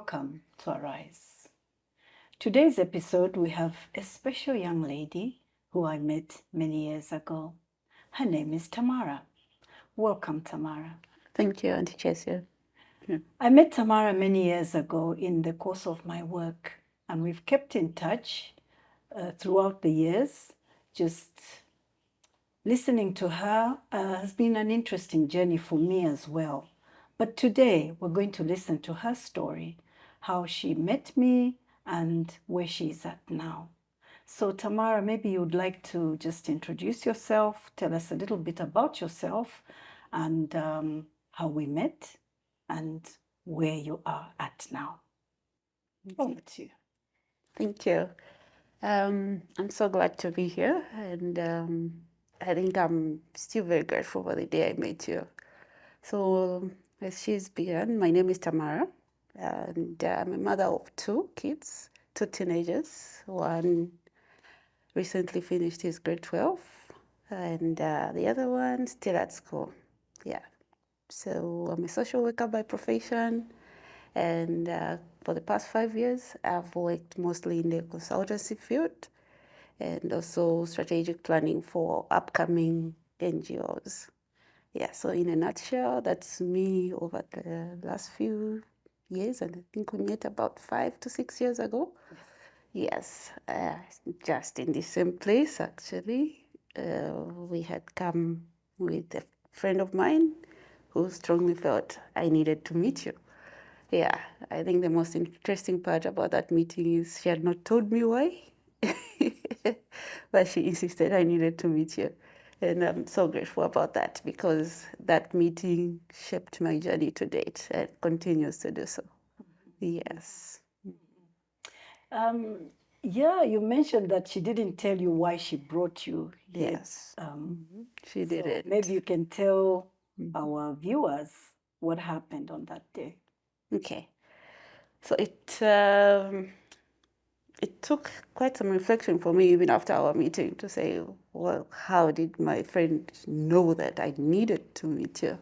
welcome to Arise. Today's episode, we have a special young lady who I met many years ago. Her name is Tamara. Welcome, Tamara. Thank you, Auntie Chesya. I met Tamara many years ago in the course of my work, and we've kept in touch throughout the years. Just listening to her has been an interesting journey for me as well. But today we're going to listen to her story, how she met me and where she is at now. So Tamara, maybe you'd like to just introduce yourself, tell us a little bit about yourself and how we met and where you are at now. Over to you. Thank you. I'm so glad to be here, and I think I'm still very grateful for the day I met you. So, as she's begun, my name is Tamara, and I'm a mother of two kids, two teenagers. One recently finished his grade 12, and the other one still at school. Yeah. So I'm a social worker by profession, and for the past 5 years, I've worked mostly in the consultancy field and also strategic planning for upcoming NGOs. Yeah, so in a nutshell, that's me over the last few years, and I think we met about 5 to 6 years ago. Yes, just in the same place, actually. We had come with a friend of mine who strongly felt I needed to meet you. Yeah, I think the most interesting part about that meeting is she had not told me why, but she insisted I needed to meet you. And I'm so grateful about that because that meeting shaped my journey to date and continues to do so. Yes. Yeah, you mentioned that she didn't tell you why she brought you here. Yes. She did So it. maybe you can tell our viewers what happened on that day. Okay. So it took quite some reflection for me even after our meeting to say, well, how did my friend know that I needed to meet you?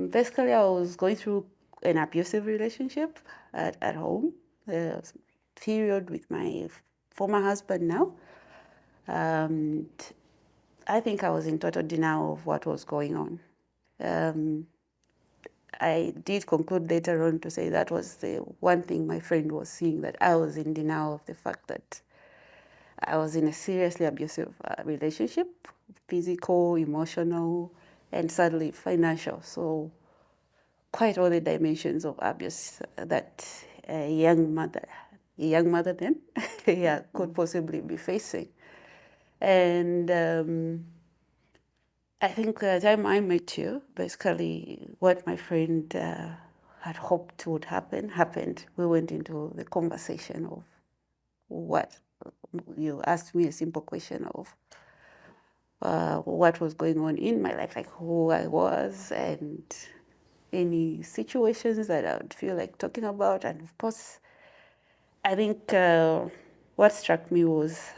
Basically, I was going through an abusive relationship at home, a period with my former husband now. And I think I was in total denial of what was going on. I did conclude later on to say that was the one thing my friend was seeing, that I was in denial of the fact that I was in a seriously abusive relationship, physical, emotional, and sadly financial. So quite all the dimensions of abuse that a young mother then, yeah, could possibly be facing. And I think the time I met you, basically what my friend had hoped would happen happened. We went into the conversation of what you asked me a simple question of what was going on in my life, like who I was and any situations that I would feel like talking about. And of course, I think what struck me was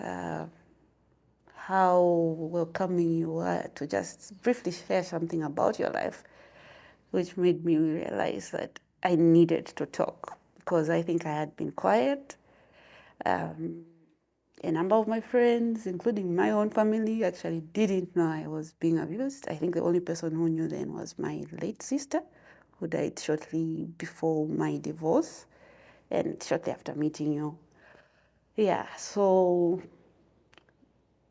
how welcoming you were to just briefly share something about your life, which made me realize that I needed to talk because I think I had been quiet. A number of my friends, including my own family, actually didn't know I was being abused. I think the only person who knew then was my late sister, who died shortly before my divorce and shortly after meeting you. Yeah, so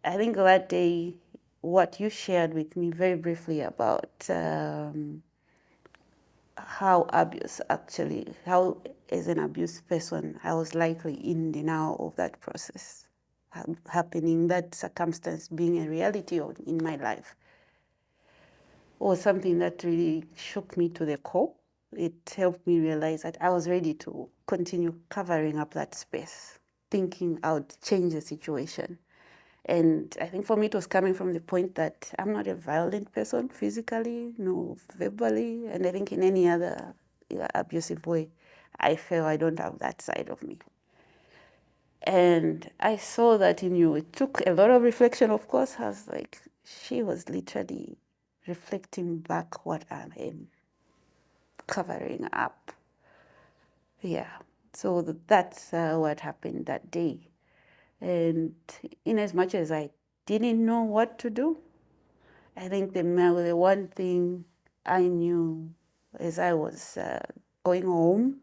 I think that day, what you shared with me very briefly about how abuse actually, how as an abused person, I was likely in denial of that process happening, that circumstance being a reality in my life, was something that really shook me to the core. It helped me realize that I was ready to continue covering up that space, thinking I would change the situation. And I think for me, it was coming from the point that I'm not a violent person physically, no verbally, and I think in any other abusive way, I feel I don't have that side of me. And I saw that in you. It took a lot of reflection, of course. I was like, she was literally reflecting back what I am covering up. Yeah. So that's what happened that day. And in as much as I didn't know what to do, I think the one thing I knew as I was going home,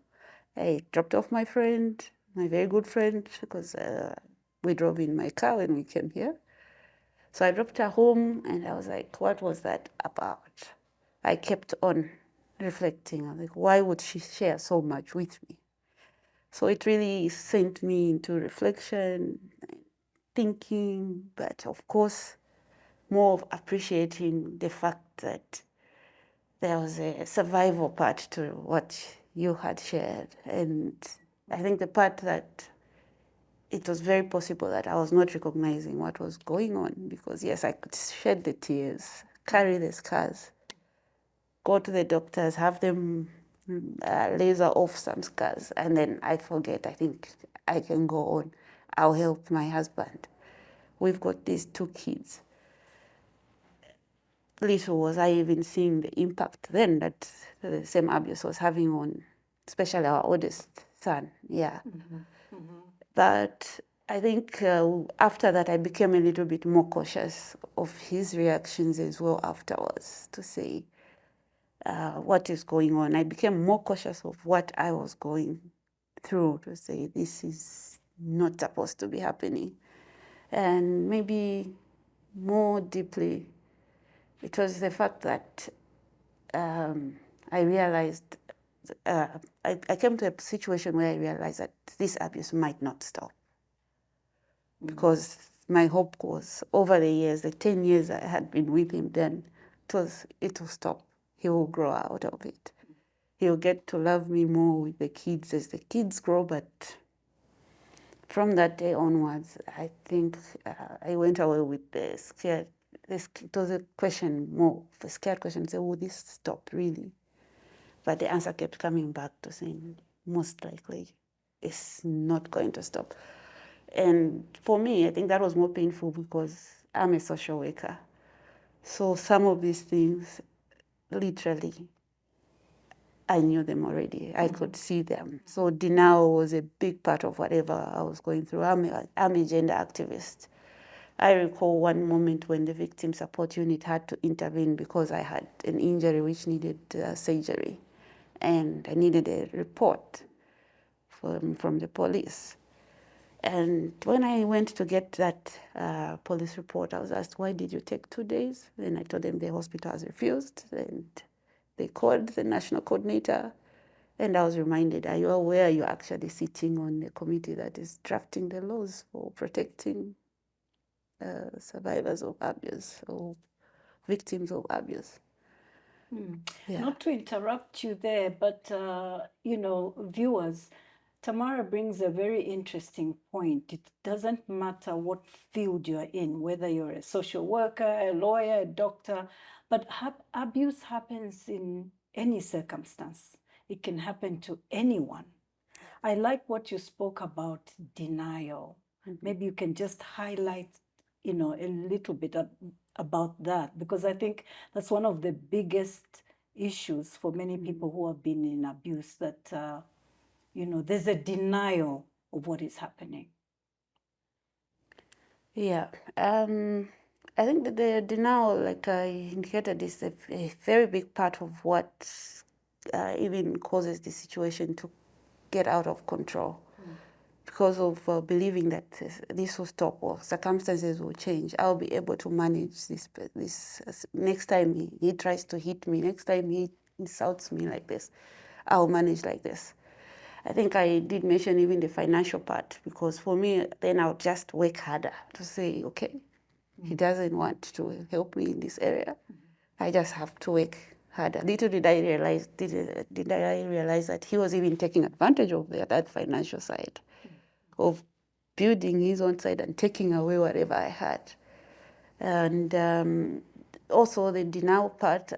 I dropped off my friend, my very good friend, because we drove in my car when we came here. So I dropped her home and I was like, what was that about? I kept on reflecting. I was like, why would she share so much with me? So it really sent me into reflection, thinking, but of course, more of appreciating the fact that there was a survival part to what you had shared. And I think the part that it was very possible that I was not recognizing what was going on because, yes, I could shed the tears, carry the scars, go to the doctors, have them laser off some scars, and then I forget. I think I can go on. I'll help my husband. We've got these 2 kids. Little was I even seeing the impact then that the same abuse was having on, especially our oldest son. Yeah. But I think after that, I became a little bit more cautious of his reactions as well afterwards to say what is going on. I became more cautious of what I was going through to say this is not supposed to be happening. And maybe more deeply, it was the fact that I realized, I came to a situation where I realized that this abuse might not stop. Because my hope was over the years, the 10 years I had been with him then, it will stop. He will grow out of it. He'll get to love me more with the kids as the kids grow. But from that day onwards, I think I went away with the scared. It was a question more, a scared question. Say, will this stop really? But the answer kept coming back to saying, most likely, it's not going to stop. And for me, I think that was more painful because I'm a social worker. So some of these things, literally, I knew them already. I could see them. So denial was a big part of whatever I was going through. I'm a gender activist. I recall one moment when the victim support unit had to intervene because I had an injury which needed surgery. And I needed a report from the police. And when I went to get that police report, I was asked, why did you take 2 days? And I told them the hospital has refused. And they called the national coordinator. And I was reminded, are you aware you're actually sitting on a committee that is drafting the laws for protecting survivors of abuse or victims of abuse? Yeah. Not to interrupt you there, but viewers, Tamara brings a very interesting point. It doesn't matter what field you're in, whether you're a social worker, a lawyer, a doctor, but abuse happens in any circumstance. It can happen to anyone. I like what you spoke about denial. Maybe you can just highlight, a little bit about that, because I think that's one of the biggest issues for many people who have been in abuse, that, there's a denial of what is happening. Yeah. I think that the denial, like I indicated, is a very big part of what even causes the situation to get out of control. Because of believing that this will stop or circumstances will change, I'll be able to manage this. Next time he tries to hit me, next time he insults me like this, I'll manage like this. I think I did mention even the financial part, because for me, then I'll just work harder to say, okay, he doesn't want to help me in this area. I just have to work harder. Little did I realize, did I realize that he was even taking advantage of that financial side, of building his own side and taking away whatever I had. And also the denial part,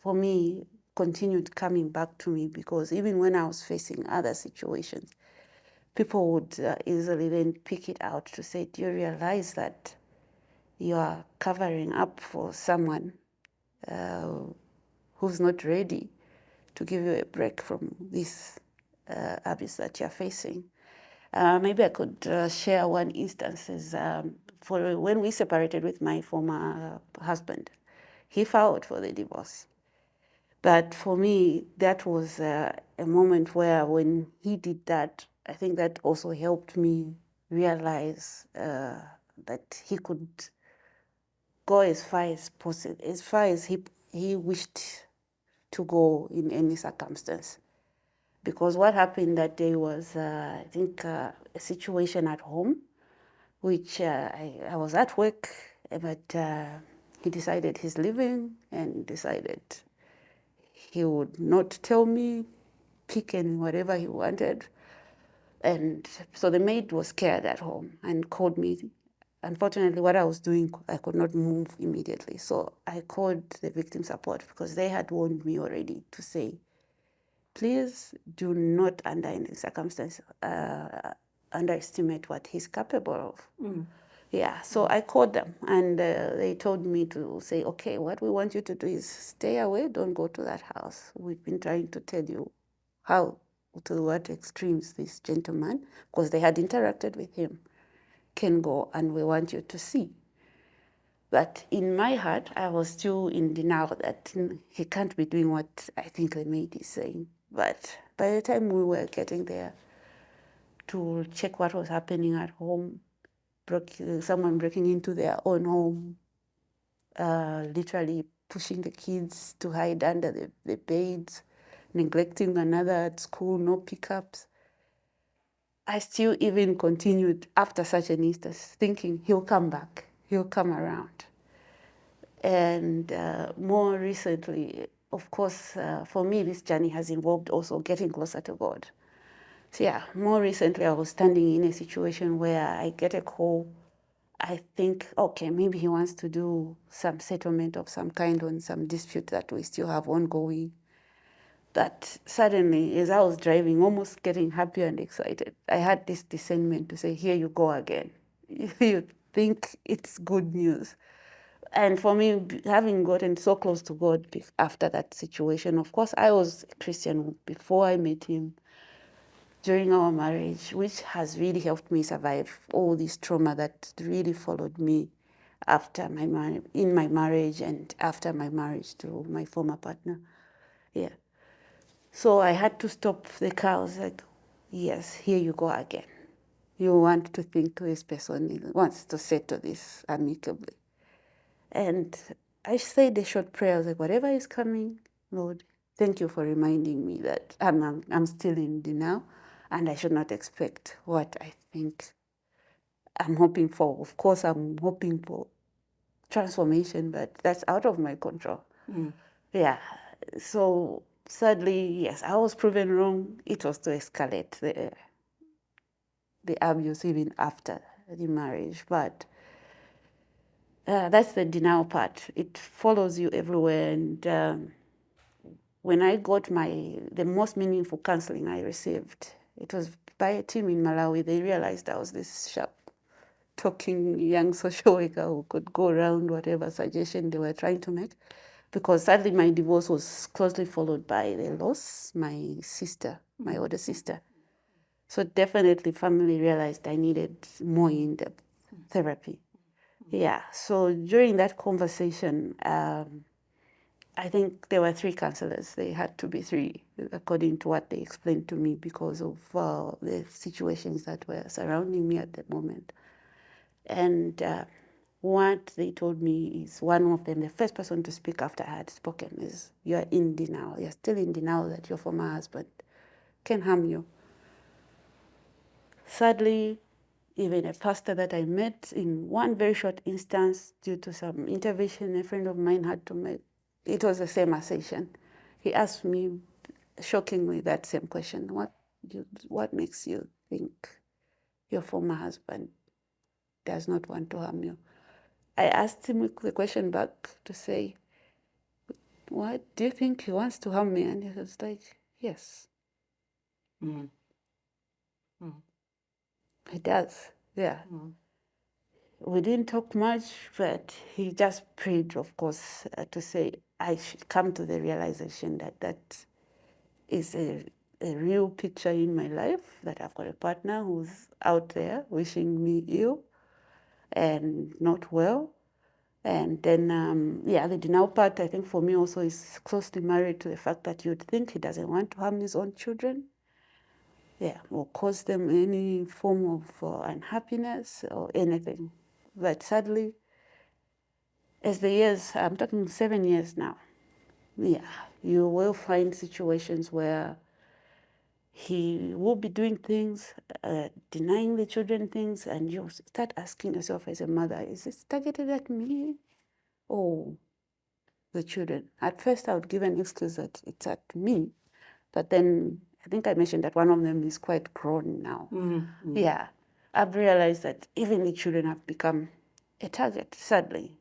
for me, continued coming back to me, because even when I was facing other situations, people would easily then pick it out to say, do you realize that you are covering up for someone who's not ready to give you a break from this abuse that you're facing. Maybe I could share one instance. For when we separated with my former husband, he filed for the divorce. But for me, that was a moment where when he did that, I think that also helped me realize that he could go as far as possible, as far as he wished to go in any circumstance. Because what happened that day was, I think, a situation at home, which I was at work, but he decided he's leaving and decided he would not tell me, pick any whatever he wanted. And so the maid was scared at home and called me. Unfortunately, what I was doing, I could not move immediately. So I called the victim support because they had warned me already to say, please do not, under any circumstance, underestimate what he's capable of. Yeah, so I called them and they told me to say, okay, what we want you to do is stay away, don't go to that house. We've been trying to tell you how, to what extremes this gentleman, because they had interacted with him, can go, and we want you to see. But in my heart, I was still in denial that he can't be doing what I think the maid is saying. But by the time we were getting there to check what was happening at home, someone breaking into their own home, literally pushing the kids to hide under the beds, neglecting another at school, no pickups. I still even continued after such an instance, thinking he'll come back, he'll come around. And more recently, of course, for me, this journey has involved also getting closer to God. So yeah, more recently, I was standing in a situation where I get a call. I think, okay, maybe he wants to do some settlement of some kind on some dispute that we still have ongoing. But suddenly, as I was driving, almost getting happy and excited, I had this discernment to say, here you go again. You think it's good news. And for me, having gotten so close to God after that situation, of course, I was a Christian before I met him, during our marriage, which has really helped me survive all this trauma that really followed me after in my marriage and after my marriage to my former partner. Yeah. So I had to stop the car. I was like, yes, here you go again. You want to think this person wants to settle this amicably. And I said a short prayer. I was like, whatever is coming, Lord, thank you for reminding me that I'm still in denial and I should not expect what I think I'm hoping for. Of course, I'm hoping for transformation, but that's out of my control. Yeah. So sadly, yes, I was proven wrong. It was to escalate the abuse even after the marriage. But that's the denial part. It follows you everywhere. And when I got the most meaningful counseling I received, it was by a team in Malawi. They realized I was this sharp talking young social worker who could go around whatever suggestion they were trying to make. Because sadly, my divorce was closely followed by the loss, my sister, my older sister. So definitely family realized I needed more in-depth therapy. Yeah, so during that conversation, I think there were 3 counselors. They had to be 3, according to what they explained to me, because of the situations that were surrounding me at that moment. And what they told me is, one of them, the first person to speak after I had spoken, is, you're in denial. You're still in denial that your former husband can harm you. Sadly, even a pastor that I met in one very short instance, due to some intervention a friend of mine had to make, it was the same assertion. He asked me, shockingly, that same question. What makes you think your former husband does not want to harm you? I asked him the question back to say, what, do you think he wants to harm me? And he was like, yes. He does, yeah. We didn't talk much, but he just prayed, of course, to say I should come to the realization that that is a a real picture in my life, that I've got a partner who's out there wishing me ill and not well. And then, the denial part, I think for me also is closely married to the fact that you'd think he doesn't want to harm his own children, or cause them any form of unhappiness or anything. But sadly, as the years, I'm talking 7 years now, you will find situations where he will be doing things, denying the children things, and you start asking yourself as a mother, is this targeted at me or the children? At first, I would give an excuse that it's at me, but then I think I mentioned that one of them is quite grown now. Mm-hmm. Yeah, I've realized that even the children have become a target, sadly.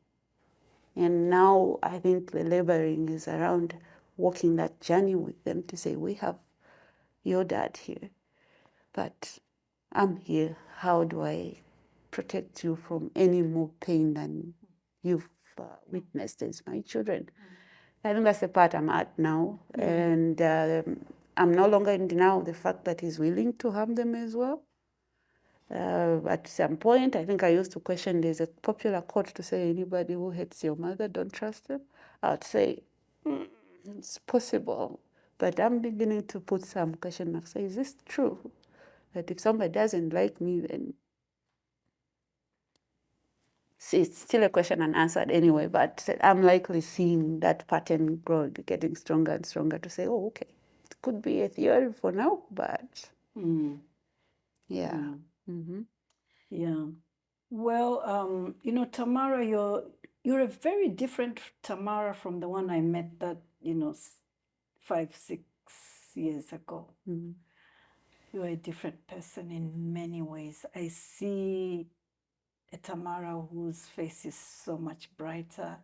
And now I think the laboring is around walking that journey with them to say, we have your dad here, but I'm here. How do I protect you from any more pain than you've witnessed as my children? I think that's the part I'm at now. And I'm no longer in denial of the fact that he's willing to harm them as well. At some point, I think I used to question, there's a popular quote to say, anybody who hates your mother, don't trust them. I would say, it's possible. But I'm beginning to put some question marks. Say, is this true? That if somebody doesn't like me, then it's still a question unanswered anyway, but I'm likely seeing that pattern grow, getting stronger and stronger to say, oh, okay, it could be a theory for now, but yeah. Mm-hmm. Yeah. Well, Tamara, you're a very different Tamara from the one I met that, 5, 6 years ago. Mm-hmm. You're a different person in many ways. I see a Tamara whose face is so much brighter.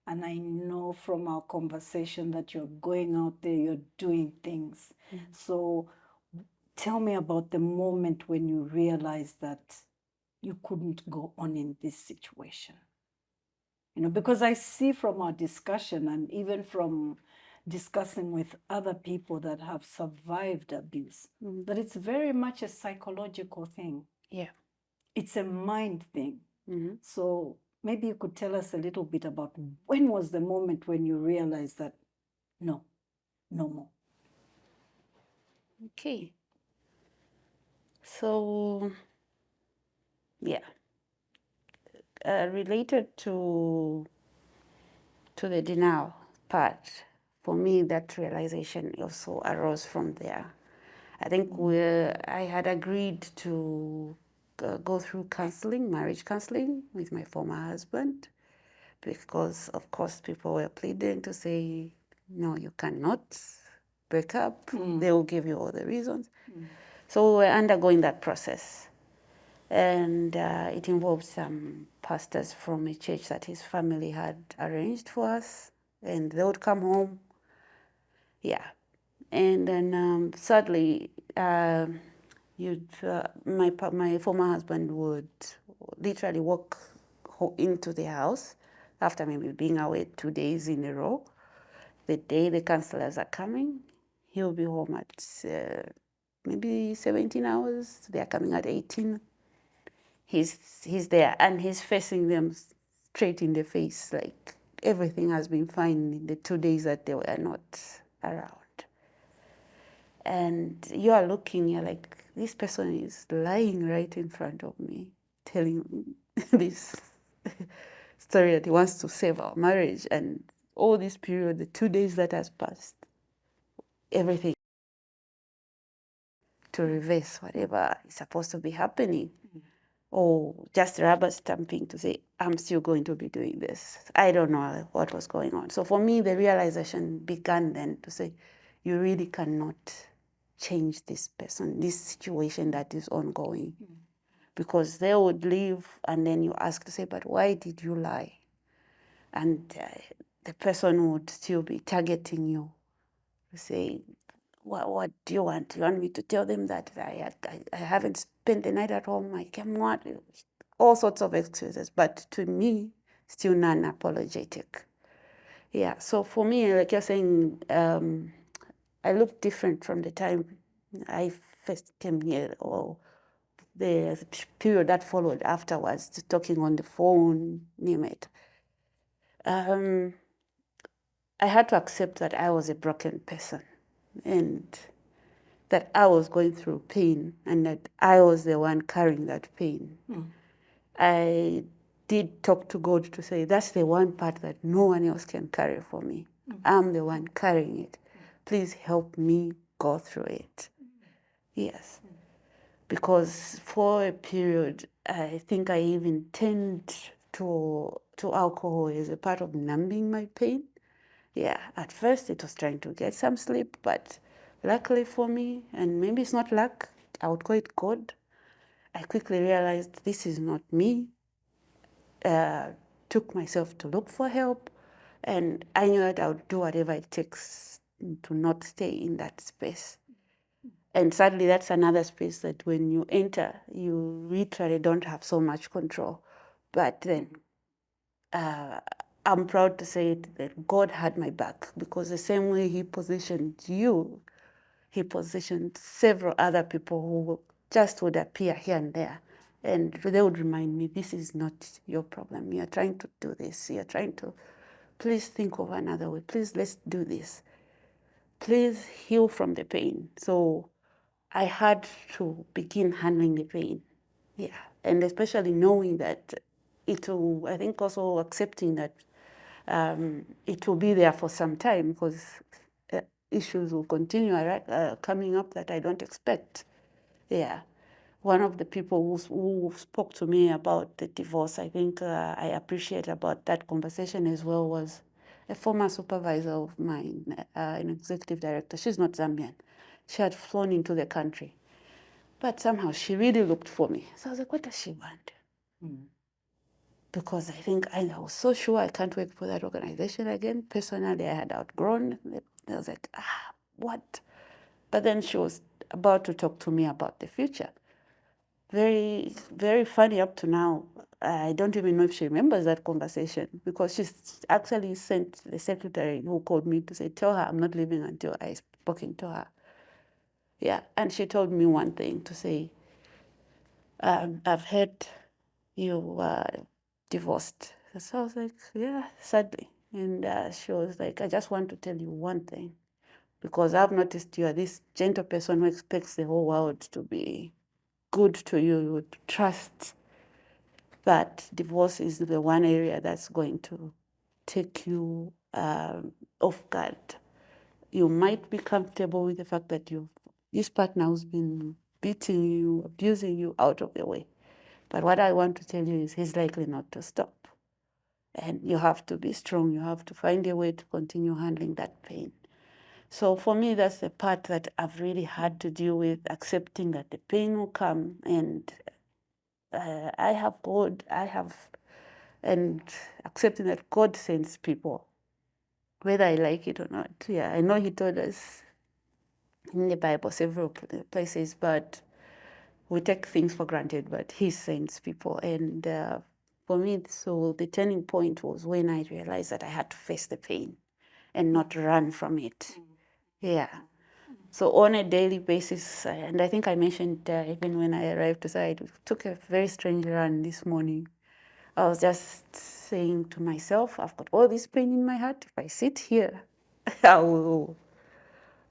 And I know from our conversation that you're going out there, you're doing things. So tell me about the moment when you realized that you couldn't go on in this situation. Because I see from our discussion and even from discussing with other people that have survived abuse, that it's very much a psychological thing. Yeah. It's a mind thing. So maybe you could tell us a little bit about when was the moment when you realized that, no more. Okay. So, related to the denial part, for me, that realization also arose from there. I think I had agreed to go through counseling, marriage counseling with my former husband, because of course people were pleading to say, no, you cannot break up. They will give you all the reasons. So we're undergoing that process. And it involved some pastors from a church that his family had arranged for us. And they would come home. Yeah. And then sadly, my former husband would literally walk into the house after maybe being away 2 days in a row. The day the counselors are coming, he'll be home at maybe 17 hours. They're coming at 18. He's there and he's facing them straight in the face, like everything has been fine in the 2 days that they were not around. And you are looking, you're like, this person is lying right in front of me, telling me this story that he wants to save our marriage. And all this period, the 2 days that has passed, everything to reverse whatever is supposed to be happening. Or just rubber stamping to say, I'm still going to be doing this. I don't know what was going on. So for me, the realization began then to say, you really cannot change this person, this situation that is ongoing. Because they would leave and then you ask to say, but why did you lie? And the person would still be targeting you to say, what do you want? You want me to tell them that I haven't spent the night at home, I came out, all sorts of excuses, but to me, still non-apologetic. Yeah, so for me, like you're saying, I looked different from the time I first came here, or the period that followed afterwards, talking on the phone, name it. I had to accept that I was a broken person and that I was going through pain and that I was the one carrying that pain. I did talk to God to say, that's the one part that no one else can carry for me. I'm the one carrying it. Please help me go through it. Yes. Because for a period, I think I even turned to alcohol as a part of numbing my pain. Yeah, at first it was trying to get some sleep, but luckily for me, and maybe it's not luck, I would call it God, I quickly realized this is not me. Took myself to look for help, and I knew that I would do whatever it takes to not stay in that space. And sadly, that's another space that when you enter, you literally don't have so much control. But then I'm proud to say that God had my back, because the same way He positioned you, He positioned several other people who just would appear here and there. And they would remind me, this is not your problem. You're trying to do this. You're trying to, please think of another way. Please, let's do this. Please heal from the pain. So I had to begin handling the pain. Yeah. And especially knowing that it will, I think also accepting that it will be there for some time, because issues will continue coming up that I don't expect. Yeah. One of the people who spoke to me about the divorce, I think I appreciate about that conversation as well, was a former supervisor of mine, an executive director. She's not Zambian. She had flown into the country. But somehow she really looked for me. So I was like, what does she want? Because I think I was so sure I can't work for that organization again. Personally, I had outgrown. I was like, what? But then she was about to talk to me about the future. Very, very funny up to now. I don't even know if she remembers that conversation, because she's actually sent the secretary who called me to say, tell her I'm not leaving until I've spoken to her. Yeah, and she told me one thing, to say, I've heard you divorced. So I was like, yeah, sadly. And she was like, I just want to tell you one thing, because I've noticed you are this gentle person who expects the whole world to be good to you. You would trust that divorce is the one area that's going to take you off guard. You might be comfortable with the fact that this partner who's been beating you, abusing you, out of the way. But what I want to tell you is he's likely not to stop. And you have to be strong. You have to find a way to continue handling that pain. So for me, that's the part that I've really had to deal with, accepting that the pain will come. And I have God, and accepting that God sends people, whether I like it or not. Yeah, I know He told us in the Bible several places, but we take things for granted, but He sends people. And for me, so the turning point was when I realized that I had to face the pain and not run from it. Yeah. So on a daily basis, and I think I mentioned even when I arrived to say, I took a very strange run this morning. I was just saying to myself, I've got all this pain in my heart. If I sit here, I will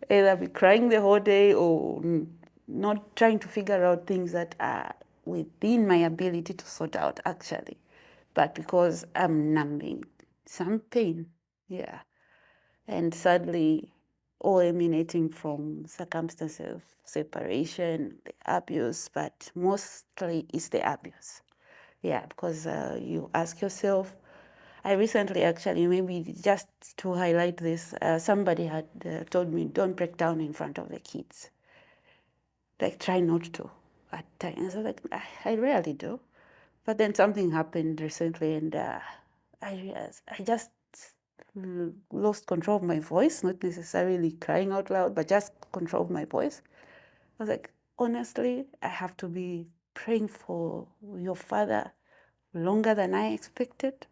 either be crying the whole day or not trying to figure out things that are within my ability to sort out, actually. But because I'm numbing some pain, yeah. And sadly, all emanating from circumstances of separation, the abuse, but mostly it's the abuse. Yeah, because you ask yourself, I recently actually, maybe just to highlight this, somebody had told me, don't break down in front of the kids. Like, try not to at times. I was like, I rarely do. But then something happened recently, and I realized I just lost control of my voice, not necessarily crying out loud, but just control of my voice. I was like, honestly, I have to be praying for your father longer than I expected.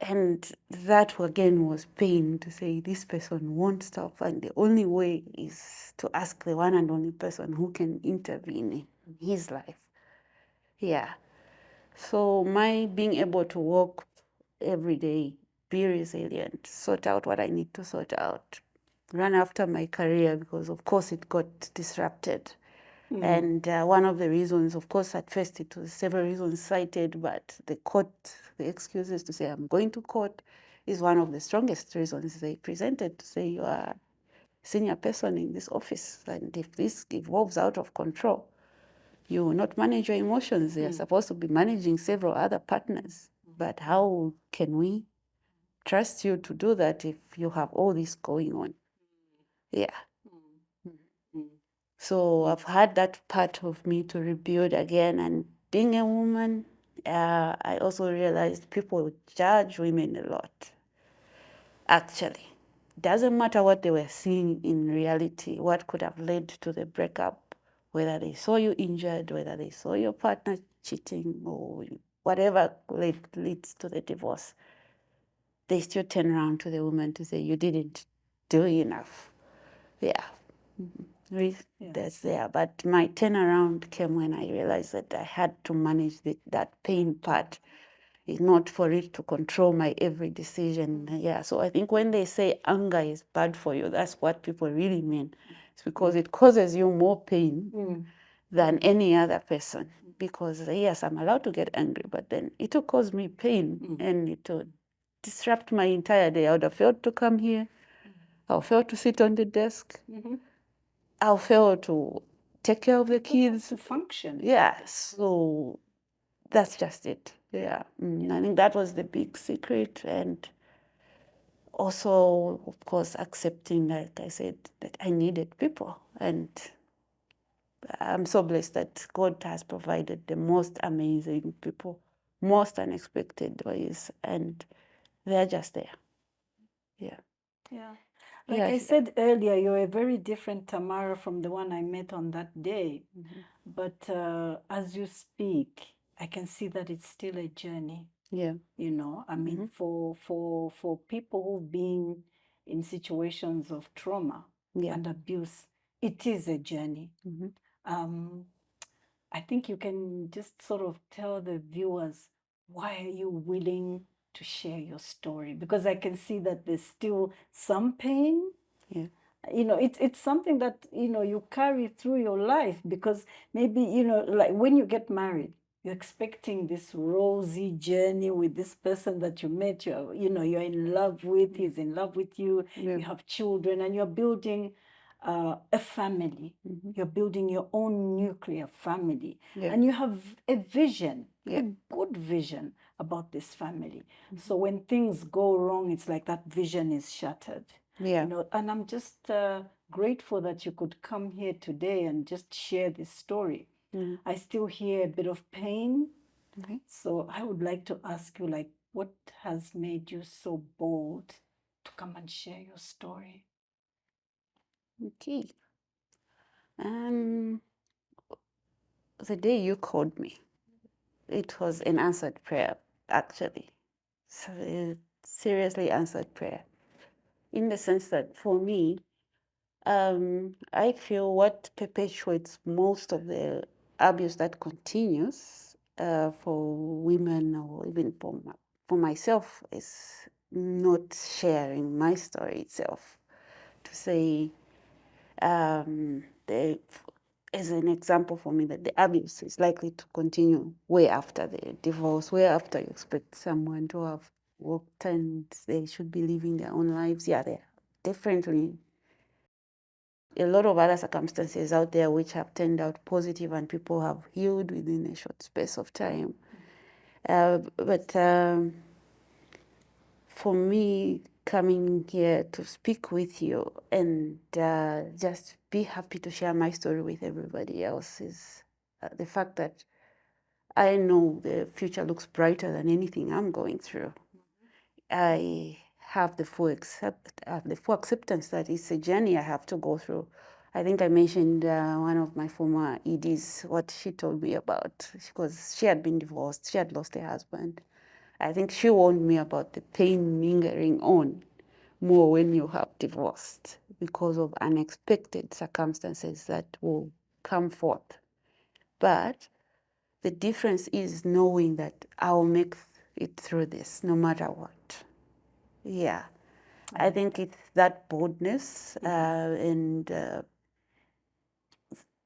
And that again was pain to say this person won't stop, and the only way is to ask the one and only person who can intervene in his life. Yeah. So my being able to walk every day, be resilient, sort out what I need to sort out, run after my career, because of course it got disrupted. And one of the reasons, of course, at first it was several reasons cited, but the court, the excuses to say I'm going to court is one of the strongest reasons they presented to say you are a senior person in this office. And if this evolves out of control, you will not manage your emotions. They are supposed to be managing several other partners. But how can we trust you to do that if you have all this going on? Yeah. So I've had that part of me to rebuild again. And being a woman, I also realized people judge women a lot. Actually, doesn't matter what they were seeing in reality, what could have led to the breakup, whether they saw you injured, whether they saw your partner cheating, or whatever leads to the divorce, they still turn around to the woman to say, you didn't do enough. Yeah. That's there. But my turnaround came when I realized that I had to manage that pain part. It's not for it to control my every decision. Yeah. So I think when they say anger is bad for you, that's what people really mean. It's because it causes you more pain than any other person. Because yes, I'm allowed to get angry, but then it will cause me pain and it will disrupt my entire day. I would have failed to come here. I'll fail to sit on the desk. I'll fail to take care of the kids. To function. Yeah, so that's just it. Yeah. I think that was the big secret. And also, of course, accepting, like I said, that I needed people. And I'm so blessed that God has provided the most amazing people, most unexpected ways. And they're just there. Yeah. Yeah. Like I said earlier, you're a very different Tamara from the one I met on that day. But as you speak, I can see that it's still a journey. Yeah. You know, I mean, for people who've been in situations of trauma and abuse, it is a journey. I think you can just sort of tell the viewers, why are you willing to share your story? Because I can see that there's still some pain. Yeah. You know, it's something that, you know, you carry through your life, because maybe, you know, like when you get married, you're expecting this rosy journey with this person that you met, you're in love with, he's in love with you, you have children, and you're building a family. You're building your own nuclear family. And you have a vision, a good vision about this family. So when things go wrong, it's like that vision is shattered. Yeah. You know, and I'm just grateful that you could come here today and just share this story. I still hear a bit of pain. So I would like to ask you, like, what has made you so bold to come and share your story? Okay. The day you called me, it was an answered prayer, actually. So seriously answered prayer. In the sense that for me, I feel what perpetuates most of the abuse that continues for women, or even for myself, is not sharing my story itself. To say, as an example for me, that the abuse is likely to continue way after the divorce, way after you expect someone to have worked and they should be living their own lives. Yeah, there are definitely a lot of other circumstances out there which have turned out positive and people have healed within a short space of time. But for me, coming here to speak with you and just be happy to share my story with everybody else is the fact that I know the future looks brighter than anything I'm going through. I have the full acceptance that it's a journey I have to go through. I think I mentioned one of my former EDs, what she told me about, because she had been divorced, she had lost her husband. I think she warned me about the pain lingering on more when you have divorced because of unexpected circumstances that will come forth. But the difference is knowing that I'll make it through this no matter what. Yeah. I think it's that boldness and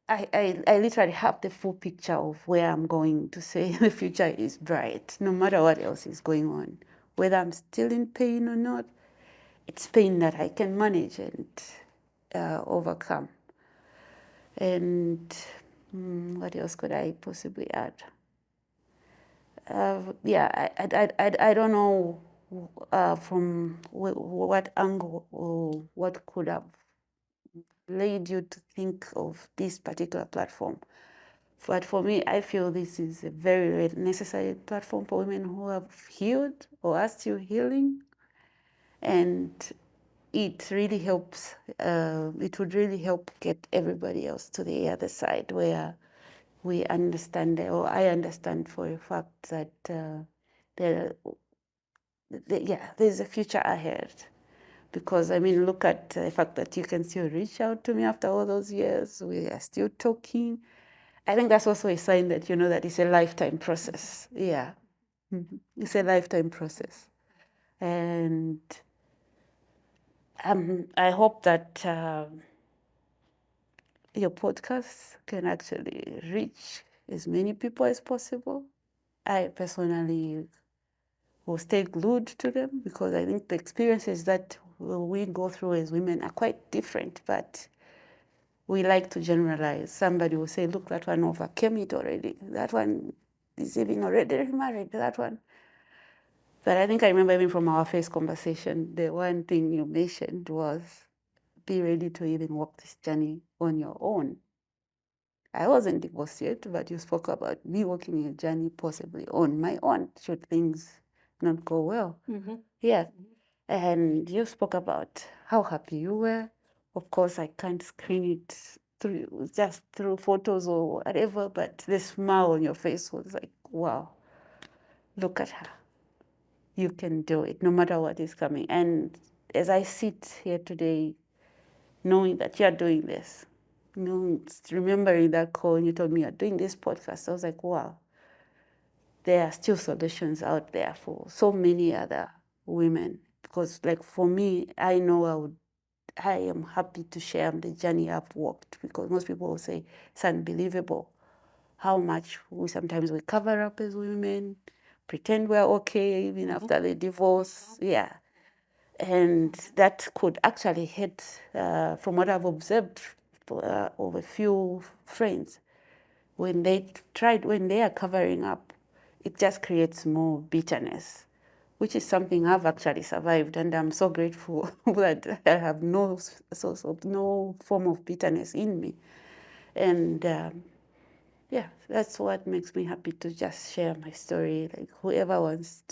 I literally have the full picture of where I'm going to say the future is bright, no matter what else is going on. Whether I'm still in pain or not, it's pain that I can manage and overcome. And what else could I possibly add? I don't know from what angle or what could have led you to think of this particular platform. But for me, I feel this is a very, very necessary platform for women who have healed or are still healing. And it really helps, it would really help get everybody else to the other side where we understand, or I understand for a fact that there's a future ahead. Because, I mean, look at the fact that you can still reach out to me after all those years. We are still talking. I think that's also a sign that you know that it's a lifetime process. Yeah. It's a lifetime process. And I hope that your podcast can actually reach as many people as possible. I personally will stay glued to them because I think the experiences that we go through as women are quite different, but we like to generalize. Somebody will say, look, that one overcame it already. That one is even already remarried, that one. But I think I remember even from our first conversation, the one thing you mentioned was be ready to even walk this journey on your own. I wasn't divorced yet, but you spoke about me walking a journey possibly on my own should things not go well. Yeah. And you spoke about how happy you were. Of course, I can't screen it through just through photos or whatever, but the smile on your face was like, wow, look at her. You can do it no matter what is coming. And as I sit here today, knowing that you're doing this, remembering that call and you told me you're doing this podcast, I was like, wow, there are still solutions out there for so many other women. Because like for me, I know I am happy to share the journey I've walked because most people will say it's unbelievable how much sometimes we cover up as women, pretend we're okay even after the divorce. Yeah. And that could actually hit, from what I've observed of a few friends, when they are covering up, it just creates more bitterness, which is something I've actually survived, and I'm so grateful that I have no form of bitterness in me. And yeah, that's what makes me happy to just share my story. Like whoever wants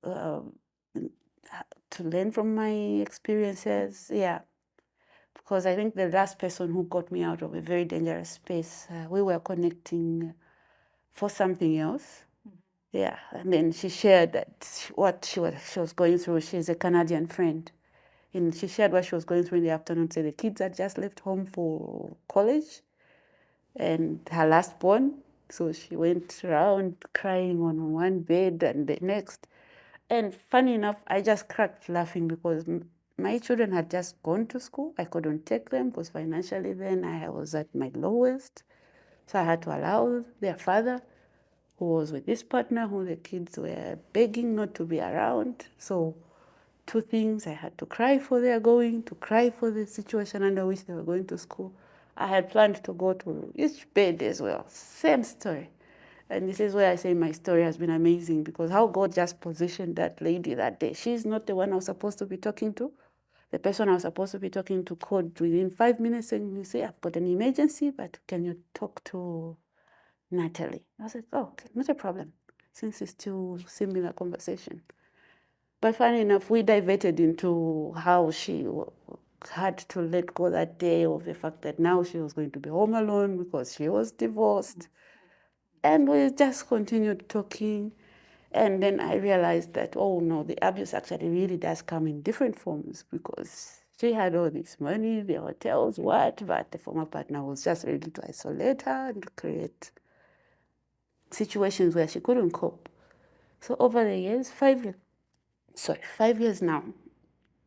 um, to learn from my experiences, yeah. Because I think the last person who got me out of a very dangerous space, we were connecting for something else. Yeah, and then she shared that what she was going through. She's a Canadian friend, and she shared what she was going through in the afternoon. So the kids had just left home for college, and her last born. So she went around crying on one bed and the next. And funny enough, I just cracked laughing because my children had just gone to school. I couldn't take them because financially then I was at my lowest. So I had to allow their father, who was with this partner, who the kids were begging not to be around. So two things, I had to cry for their going, to cry for the situation under which they were going to school. I had planned to go to each bed as well. Same story. And this is where I say my story has been amazing because how God just positioned that lady that day. She's not the one I was supposed to be talking to. The person I was supposed to be talking to called within 5 minutes and you say, I've got an emergency, but can you talk to Natalie? I was like, oh, okay, not a problem, since it's still similar conversation. But funny enough, we diverted into how she had to let go that day of the fact that now she was going to be home alone because she was divorced. And we just continued talking. And then I realized that, oh no, the abuse actually really does come in different forms, because she had all this money, the hotels, what, but the former partner was just ready to isolate her and create situations where she couldn't cope. So over the years, 5 years now,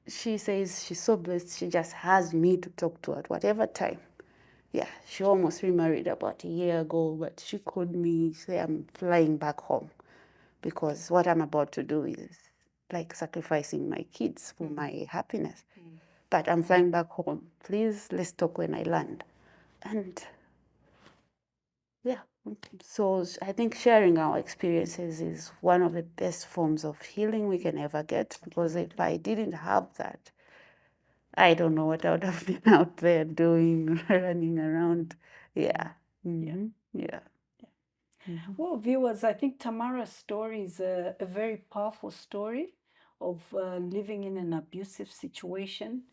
she says she's so blessed, she just has me to talk to at whatever time. Yeah, she almost remarried about a year ago, but she called me, say I'm flying back home because what I'm about to do is like sacrificing my kids for my happiness. But I'm flying back home. Please, let's talk when I land. And yeah, so I think sharing our experiences is one of the best forms of healing we can ever get, because if I didn't have that, I don't know what I would have been out there doing, running around. Yeah. Mm-hmm. Yeah. Well, viewers, I think Tamara's story is a very powerful story of living in an abusive situation,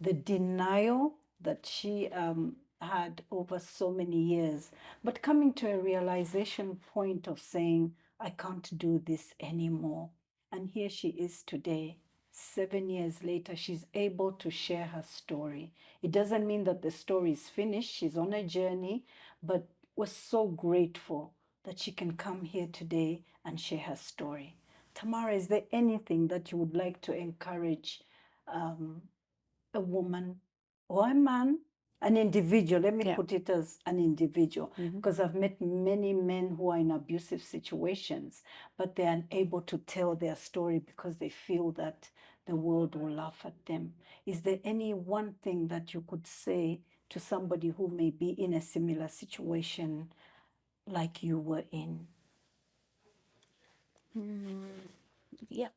the denial that she had over so many years, but coming to a realization point of saying, I can't do this anymore. And here she is today. 7 years later, she's able to share her story. It doesn't mean that the story is finished. She's on a journey, but we're so grateful that she can come here today and share her story. Tamara, is there anything that you would like to encourage a woman or a man, an individual? Let me put it as an individual, because I've met many men who are in abusive situations, but they're unable to tell their story because they feel that the world will laugh at them. Is there any one thing that you could say to somebody who may be in a similar situation like you were in? Yeah.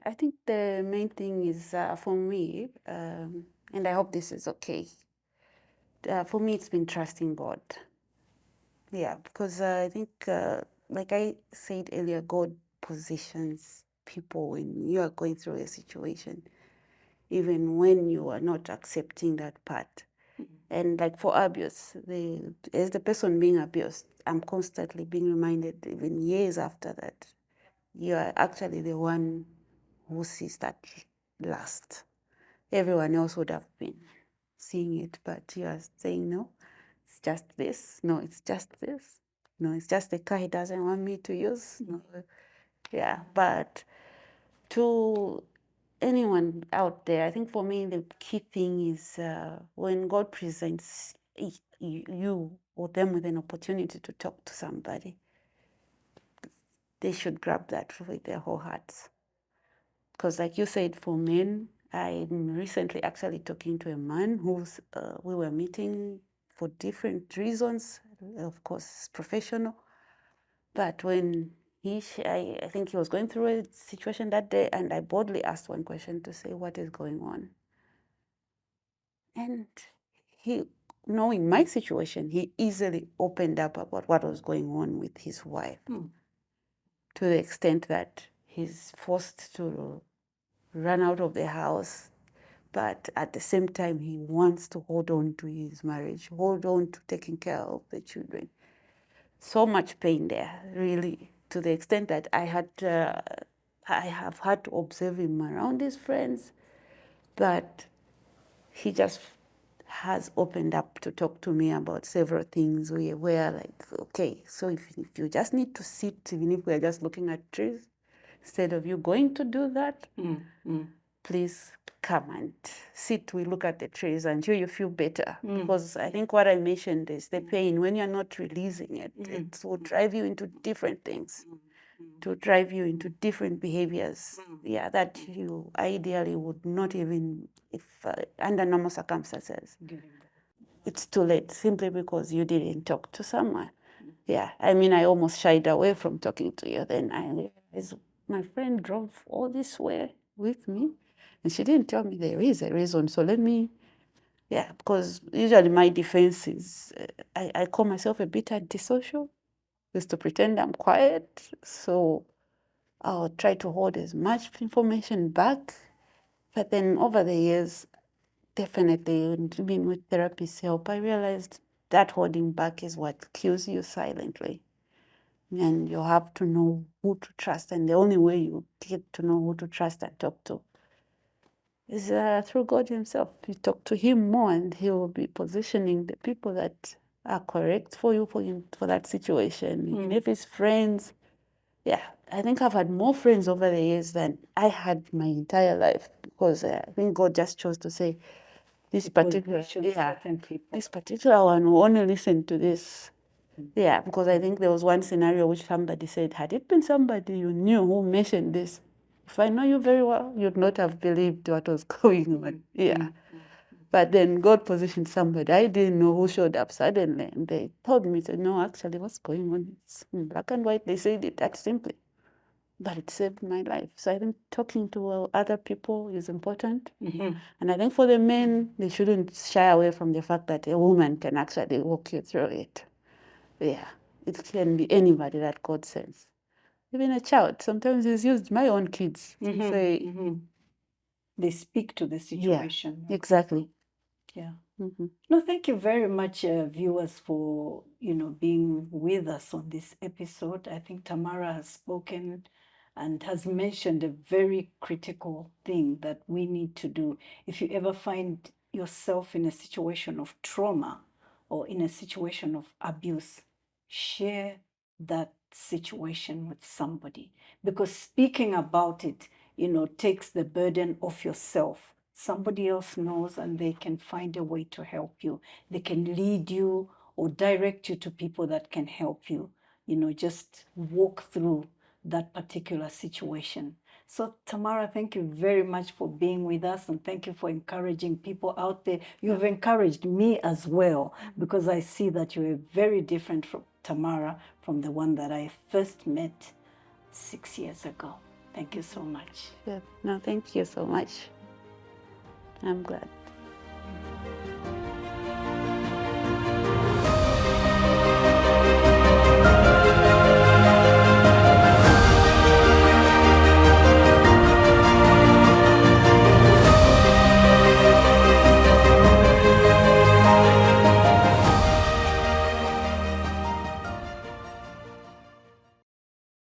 I think the main thing is for me, and I hope this is okay. For me, it's been trusting God. Yeah, because I think, like I said earlier, God positions people when you are going through a situation, even when you are not accepting that part. And like for abuse, as the person being abused, I'm constantly being reminded, even years after that, you are actually the one who sees that last. Everyone else would have been seeing it, but you are saying, no, it's just this. No, it's just this. No, it's just the car he doesn't want me to use. No. Yeah, but to anyone out there, I think for me the key thing is when God presents you or them with an opportunity to talk to somebody, they should grab that with their whole hearts. Because like you said, for men, I'm recently actually talking to a man who's we were meeting for different reasons, of course, professional. But when I think he was going through a situation that day, and I boldly asked one question to say, what is going on? And he, knowing my situation, he easily opened up about what was going on with his wife, to the extent that he's forced to run out of the house. But at the same time, he wants to hold on to his marriage, hold on to taking care of the children. So much pain there, really, to the extent that I have had to observe him around his friends, but he just has opened up to talk to me about several things where like, okay, so if you just need to sit, even if we're just looking at trees, instead of you going to do that, please come and sit. We look at the trees until you feel better. Because I think what I mentioned is the pain, when you're not releasing it, it will drive you into different things, to drive you into different behaviors, yeah, that you ideally would not even, if under normal circumstances. It's too late simply because you didn't talk to someone. Yeah, I mean, I almost shied away from talking to you. Then I realized my friend drove all this way with me, and she didn't tell me there is a reason. So let me, yeah, because usually my defense is I call myself a bit antisocial, is to pretend I'm quiet. So I'll try to hold as much information back. But then over the years, definitely, being with therapist's help, I realized that holding back is what kills you silently. and you have to know who to trust. And the only way you get to know who to trust and talk to is through God Himself. You talk to Him more, and He will be positioning the people that are correct for you, for that situation. Even if it's friends, yeah. I think I've had more friends over the years than I had my entire life, because I think God just chose to say, this particular one will only listen to this. Yeah, because I think there was one scenario which somebody said, had it been somebody you knew who mentioned this, if I know you very well, you'd not have believed what was going on. Yeah. But then God positioned somebody I didn't know who showed up suddenly, and they told me, said, no, actually, what's going on? It's in black and white. They said it that simply. But it saved my life. So I think talking to other people is important. And I think for the men, they shouldn't shy away from the fact that a woman can actually walk you through it. Yeah, it can be anybody that God sends. Even a child. Sometimes He's used my own kids to say, they speak to the situation. Yeah, exactly. Yeah. No, thank you very much, viewers, for being with us on this episode. I think Tamara has spoken and has mentioned a very critical thing that we need to do. If you ever find yourself in a situation of trauma or in a situation of abuse, share that situation with somebody, because speaking about it, takes the burden off yourself. Somebody else knows, and they can find a way to help you. They can lead you or direct you to people that can help you, just walk through that particular situation. So, Tamara, thank you very much for being with us, and thank you for encouraging people out there. You've encouraged me as well, because I see that you're very different from Tamara, from the one that I first met 6 years ago. Thank you so much. Yeah. No, thank you so much. I'm glad.